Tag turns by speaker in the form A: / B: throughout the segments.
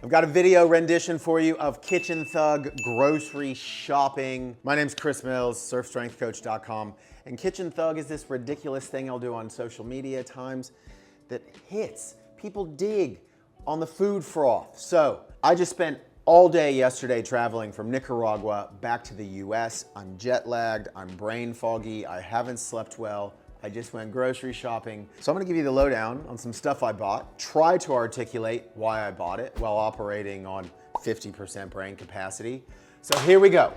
A: I've got a video rendition for you of Kitchen Thug grocery shopping. My name's Chris Mills, surfstrengthcoach.com. And Kitchen Thug is this ridiculous thing I'll do on social media at times that hits. People dig on the food froth. So I just spent all day yesterday traveling from Nicaragua back to the US. I'm jet lagged, I'm brain foggy, I haven't slept well. I just went grocery shopping. So I'm gonna give you the lowdown on some stuff I bought, try to articulate why I bought it while operating on 50% brain capacity. So here we go.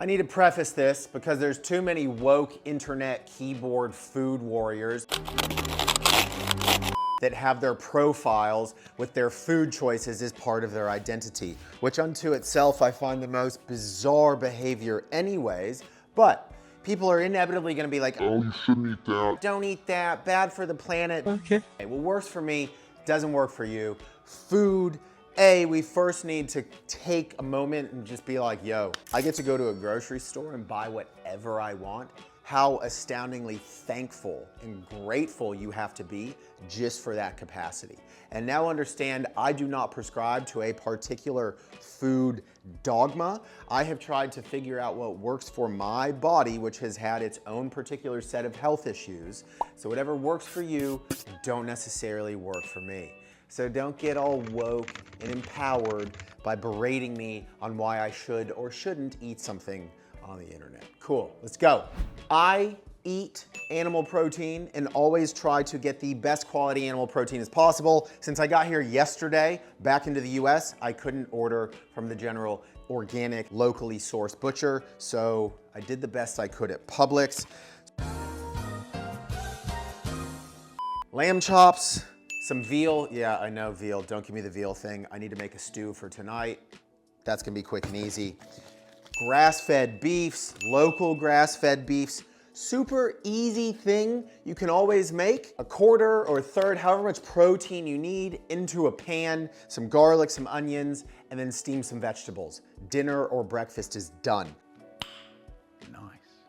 A: I need to preface this because there's too many woke internet keyboard food warriors that have their profiles with their food choices as part of their identity, which unto itself I find the most bizarre behavior anyways, but people are inevitably gonna be like, oh, you shouldn't eat that. Don't eat that, bad for the planet. Okay. What works for me doesn't work for you. Food, we first need to take a moment and just be like, yo, I get to go to a grocery store and buy whatever I want. How astoundingly thankful and grateful you have to be just for that capacity. And now understand, I do not prescribe to a particular food dogma. I have tried to figure out what works for my body, which has had its own particular set of health issues. So whatever works for you don't necessarily work for me. So don't get all woke and empowered by berating me on why I should or shouldn't eat something on the internet. Cool, let's go. I eat animal protein and always try to get the best quality animal protein as possible. Since I got here yesterday, back into the US, I couldn't order from the general organic, locally sourced butcher, so I did the best I could at Publix. Lamb chops. Some veal, yeah, I know veal, don't give me the veal thing. I need to make a stew for tonight. That's gonna be quick and easy. Grass-fed beefs, local grass-fed beefs. Super easy thing you can always make. A quarter or a third, however much protein you need, into a pan, some garlic, some onions, and then steam some vegetables. Dinner or breakfast is done. Nice.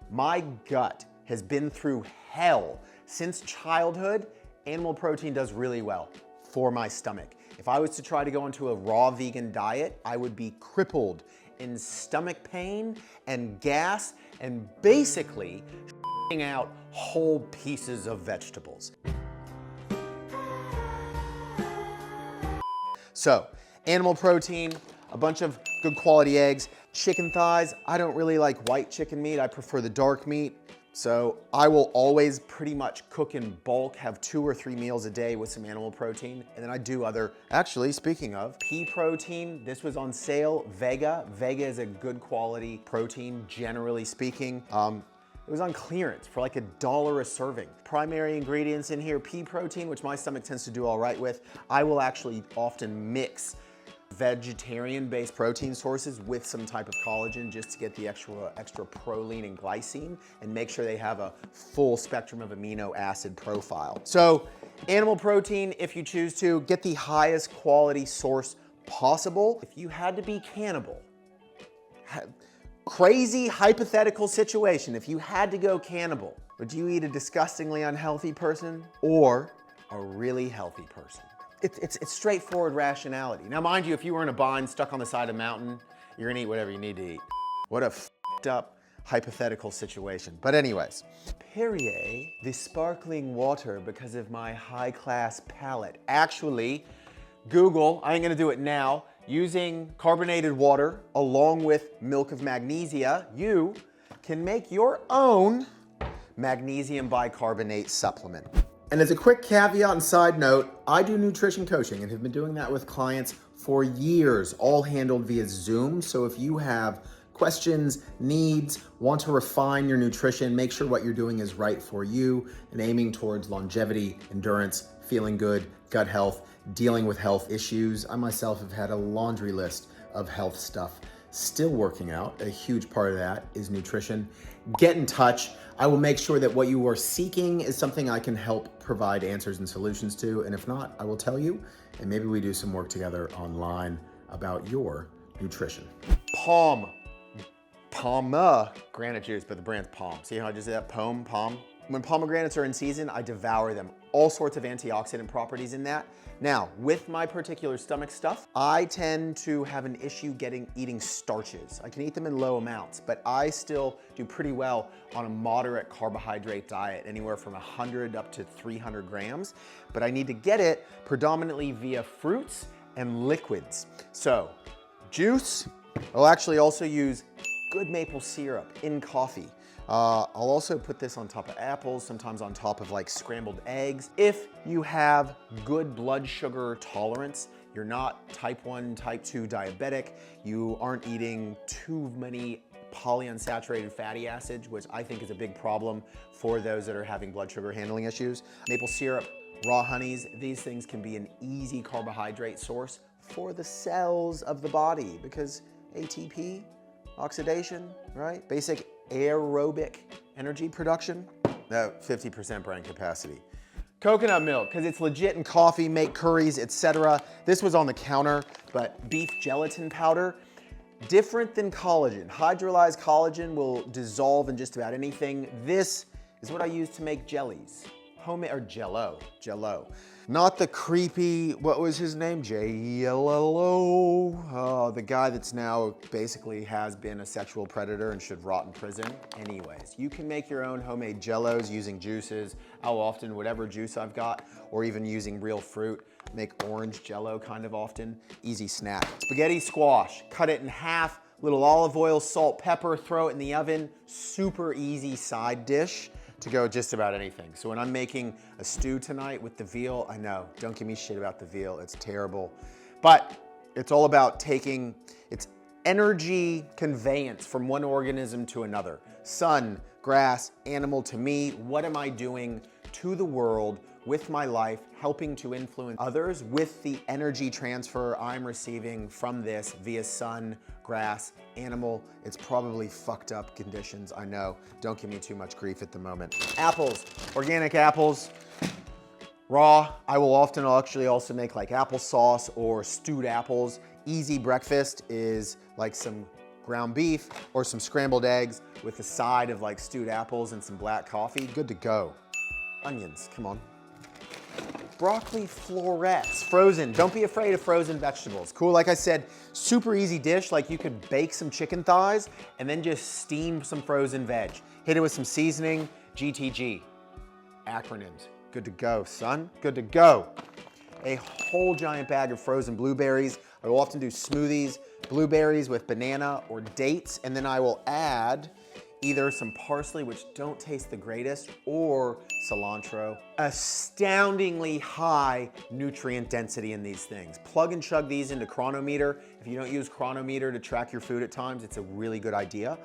A: My gut has been through hell since childhood. Animal protein does really well for my stomach. If I was to try to go into a raw vegan diet, I would be crippled in stomach pain and gas and basically out whole pieces of vegetables. So, animal protein, a bunch of good quality eggs, chicken thighs. I don't really like white chicken meat, I prefer the dark meat. So I will always pretty much cook in bulk, have 2 or 3 meals a day with some animal protein. And then I do other, actually speaking of, pea protein, this was on sale, Vega. Vega is a good quality protein, generally speaking. It was on clearance for like $1 a serving. Primary ingredients in here, pea protein, which my stomach tends to do all right with. I will actually often mix vegetarian-based protein sources with some type of collagen just to get the extra proline and glycine and make sure they have a full spectrum of amino acid profile. So animal protein, if you choose to, get the highest quality source possible. If you had to be cannibal, crazy hypothetical situation, if you had to go cannibal, would you eat a disgustingly unhealthy person or a really healthy person? It's straightforward rationality. Now, mind you, if you were in a bind stuck on the side of a mountain, you're gonna eat whatever you need to eat. What a f***ed up hypothetical situation. But anyways, Perrier, the sparkling water because of my high-class palate. Actually, Google, I ain't gonna do it now, using carbonated water along with milk of magnesia, you can make your own magnesium bicarbonate supplement. And as a quick caveat and side note, I do nutrition coaching and have been doing that with clients for years, all handled via Zoom. So if you have questions, needs, want to refine your nutrition, make sure what you're doing is right for you and aiming towards longevity, endurance, feeling good, gut health, dealing with health issues. I myself have had a laundry list of health stuff. Still working out, a huge part of that is nutrition. Get in touch. I will make sure that what you are seeking is something I can help provide answers and solutions to. And if not, I will tell you, and maybe we do some work together online about your nutrition. Pomegranate juice, but the brand's Palm. See how I just did that? Palm. When pomegranates are in season, I devour them. All sorts of antioxidant properties in that. Now, with my particular stomach stuff, I tend to have an issue eating starches. I can eat them in low amounts, but I still do pretty well on a moderate carbohydrate diet, anywhere from 100 up to 300 grams. But I need to get it predominantly via fruits and liquids. So, juice, I'll actually also use good maple syrup in coffee. I'll also put this on top of apples, sometimes on top of like scrambled eggs. If you have good blood sugar tolerance, you're not type 1, type 2 diabetic, you aren't eating too many polyunsaturated fatty acids, which I think is a big problem for those that are having blood sugar handling issues. Maple syrup, raw honeys, these things can be an easy carbohydrate source for the cells of the body because ATP, oxidation, right? Basic aerobic energy production, 50% brain capacity. Coconut milk, because it's legit in coffee, make curries, etc. This was on the counter, but beef gelatin powder, different than collagen. Hydrolyzed collagen will dissolve in just about anything. This is what I use to make jellies. Homemade, or Jello. Not the creepy, what was his name? Jello. The guy that's now basically has been a sexual predator and should rot in prison. Anyways, you can make your own homemade Jellos using juices. I'll often, whatever juice I've got, or even using real fruit, make orange Jello kind of often. Easy snack. Spaghetti squash, cut it in half, little olive oil, salt, pepper, throw it in the oven. Super easy side dish to go just about anything. So when I'm making a stew tonight with the veal, I know, don't give me shit about the veal, it's terrible. But it's all about taking its energy conveyance from one organism to another. Sun, grass, animal to me, what am I doing to the world with my life, helping to influence others with the energy transfer I'm receiving from this via sun, grass, animal. It's probably fucked up conditions, I know. Don't give me too much grief at the moment. Apples, organic apples, raw. I will often actually also make like applesauce or stewed apples. Easy breakfast is like some ground beef or some scrambled eggs with a side of like stewed apples and some black coffee. Good to go. Onions, come on. Broccoli florets, frozen. Don't be afraid of frozen vegetables. Cool, like I said, super easy dish. Like you could bake some chicken thighs and then just steam some frozen veg. Hit it with some seasoning, GTG. Acronyms, good to go, son, good to go. A whole giant bag of frozen blueberries. I will often do smoothies, blueberries with banana or dates, and then I will add either some parsley, which don't taste the greatest, or cilantro. Astoundingly high nutrient density in these things. Plug and chug these into Chronometer. If you don't use Chronometer to track your food at times, it's a really good idea,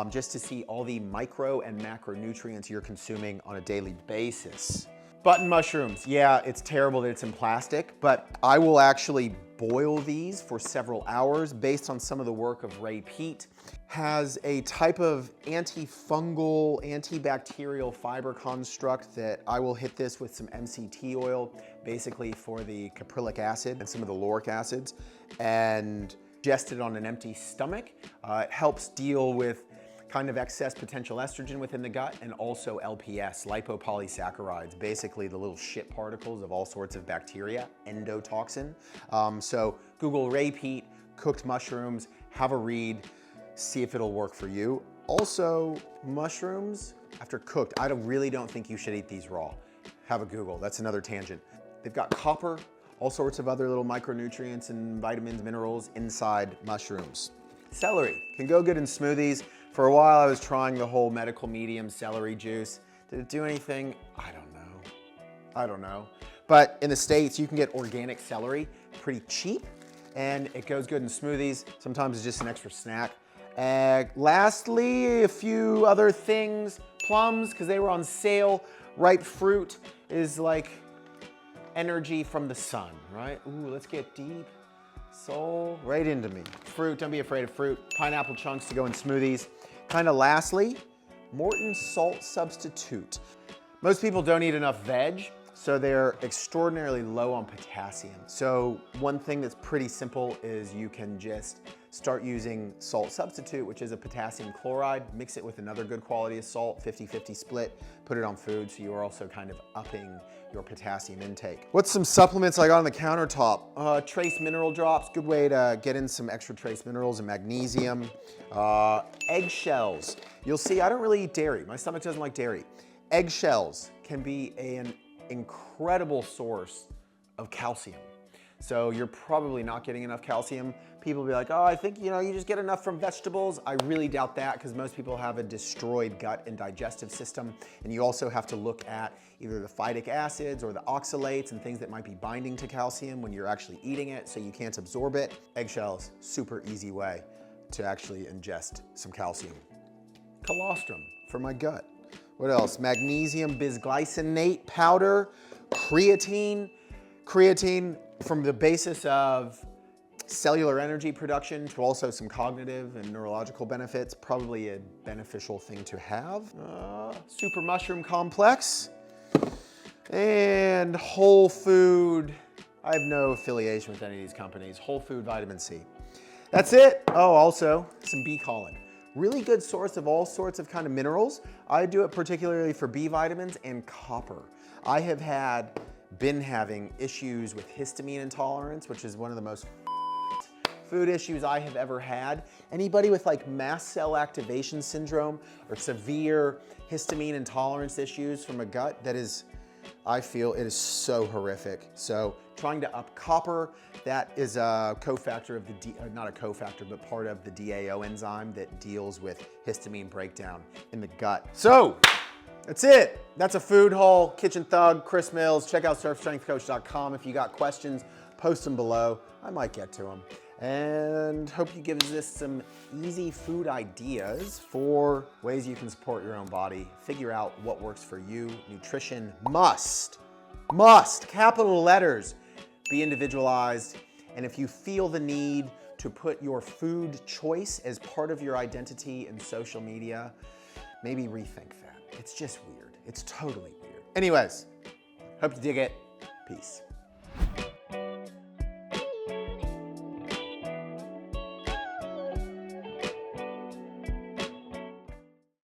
A: just to see all the micro and macronutrients you're consuming on a daily basis. Button mushrooms, yeah, it's terrible that it's in plastic, but I will actually boil these for several hours based on some of the work of Ray Peat. Has a type of antifungal, antibacterial fiber construct that I will hit this with some MCT oil, basically for the caprylic acid and some of the lauric acids, and ingest it on an empty stomach. It helps deal with kind of excess potential estrogen within the gut, and also LPS, lipopolysaccharides, basically the little shit particles of all sorts of bacteria, endotoxin. So Google Ray Peat, cooked mushrooms, have a read, see if it'll work for you. Also, mushrooms, after cooked, I really don't think you should eat these raw. Have a Google, that's another tangent. They've got copper, all sorts of other little micronutrients and vitamins, minerals inside mushrooms. Celery can go good in smoothies. For a while, I was trying the whole medical medium celery juice. Did it do anything? I don't know. But in the States, you can get organic celery pretty cheap, and it goes good in smoothies. Sometimes it's just an extra snack. Lastly, a few other things. Plums, because they were on sale. Ripe fruit is like energy from the sun, right? Ooh, let's get deep. Soul, right into me. Fruit, don't be afraid of fruit. Pineapple chunks to go in smoothies. Kind of lastly, Morton salt substitute. Most people don't eat enough veg, So they're extraordinarily low on potassium. So one thing that's pretty simple is you can just start using salt substitute, which is a potassium chloride, mix it with another good quality of salt, 50-50 split, put it on food, so you are also kind of upping your potassium intake. What's some supplements I got on the countertop? Trace mineral drops, good way to get in some extra trace minerals and magnesium. Eggshells. You'll see, I don't really eat dairy. My stomach doesn't like dairy. Eggshells can be an incredible source of calcium. So you're probably not getting enough calcium. People will be like, oh, I think you just get enough from vegetables. I really doubt that because most people have a destroyed gut and digestive system. And you also have to look at either the phytic acids or the oxalates and things that might be binding to calcium when you're actually eating it, so you can't absorb it. Eggshells, super easy way to actually ingest some calcium. Colostrum for my gut. What else? Magnesium bisglycinate powder, creatine. Creatine from the basis of cellular energy production to also some cognitive and neurological benefits, probably a beneficial thing to have. Super mushroom complex and whole food. I have no affiliation with any of these companies. Whole food vitamin C. That's it. Oh, also some bee pollen. Really good source of all sorts of kind of minerals. I do it particularly for B vitamins and copper. I have been having issues with histamine intolerance, which is one of the most food issues I have ever had. Anybody with like mast cell activation syndrome or severe histamine intolerance issues from a gut, that is, I feel it is so horrific. So trying to up copper, that is a cofactor of the, not a cofactor, but part of the DAO enzyme that deals with histamine breakdown in the gut. So that's it. That's a food haul. Kitchen Thug, Chris Mills. Check out surfstrengthcoach.com. If you got questions, post them below. I might get to them. And hope you give this some easy food ideas for ways you can support your own body. Figure out what works for you. Nutrition must, capital letters, be individualized. And if you feel the need to put your food choice as part of your identity in social media, maybe rethink that. It's just weird. It's totally weird. Anyways, hope you dig it. Peace.